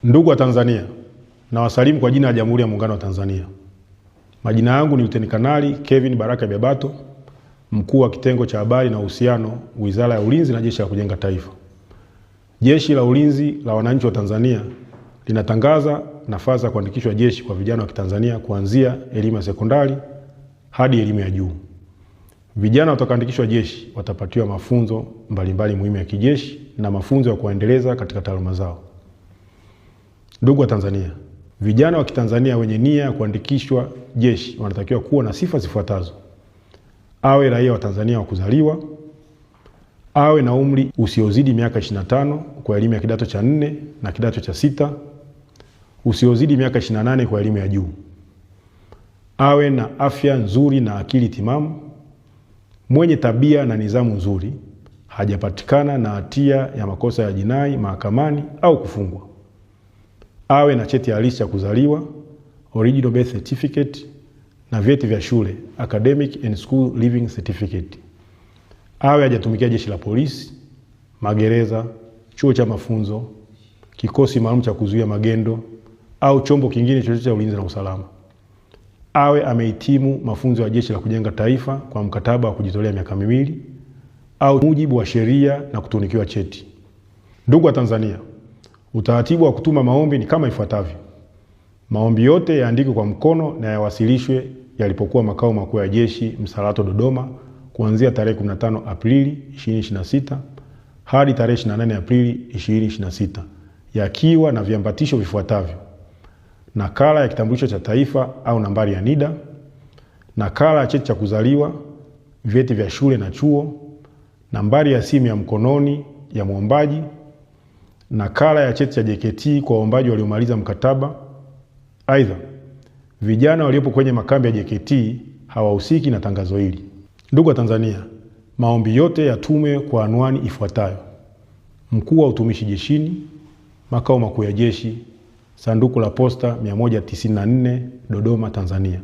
Ndugu wa Tanzania, na wasalimu kwa jina la Jamhuri ya Muungano wa Tanzania. Majina yangu ni Luteni Kanali Kevin Baraka Bebato, mkuu wa kitengo cha habari na uhusiano, Wizara ya Ulinzi na Jeshi la Kujenga Taifa. Jeshi la Ulinzi la Wananchi wa Tanzania linatangaza nafasi za kuandikishwa jeshi kwa vijana wa Kitanzania kuanzia elimu ya sekondari hadi elimu ya juu. Vijana watakaoandikishwa jeshi watapatiwa mafunzo mbalimbali muhimu ya kijeshi na mafunzo ya kuendeleza katika taaluma zao. Ndugu wa Tanzania, vijana wa Kitanzania wenye nia ya kuandikishwa jeshi wanatakiwa kuwa na sifa zifuatazo: awe raia wa Tanzania wa kuzaliwa, awe na umri usiozidi miaka 25 kwa elimu ya kidato cha 4 na kidato cha 6, usiozidi miaka 28 kwa elimu ya juu, awe na afya nzuri na akili timamu, mwenye tabia na nidhamu nzuri, hajapatikana na hatia ya makosa ya jinai mahakamani au kufungwa, awe na cheti halisi cha kuzaliwa, original birth certificate, na vyeti vya shule, academic and school leaving certificate, awe hajatumikia jeshi la polisi, magereza, chuo cha mafunzo, kikosi maalum cha kuzuia magendo au chombo kingine chochote cha ulinzi na usalama, awe amehitimu mafunzo ya Jeshi la Kujenga Taifa kwa mkataba wa kujitolea miaka 2 au mujibu wa sheria na kutunikiwa cheti. Ndugu wa Tanzania, utaratibu wa kutuma maombi ni kama ifuatavyo. Maombi yote yaandikwe kwa mkono na yawasilishwe yalipokuwa makao makuu ya jeshi Msalato, Dodoma, kuanzia tarehe 15 Aprili 2026 hadi tarehe 28 Aprili 2026, yakiwa na viambatisho vifuatavyo: nakala ya kitambulisho cha taifa au nambari ya NIDA, nakala ya cheti cha kuzaliwa, vyeti vya shule na chuo, nambari ya simu ya mkononi ya muombaji, nakala ya cheti cha JKT kwa waombaji waliomaliza mkataba. Aidha, vijana waliopo kwenye makambi ya JKT hawahusiki na tangazo hili. Ndugu wa Tanzania, maombi yote yatumwe kwa anwani ifuatayo: Mkuu wa Utumishi Jeshini, Makao Makuu ya Jeshi, Sanduku la Posta 194, Dodoma, Tanzania.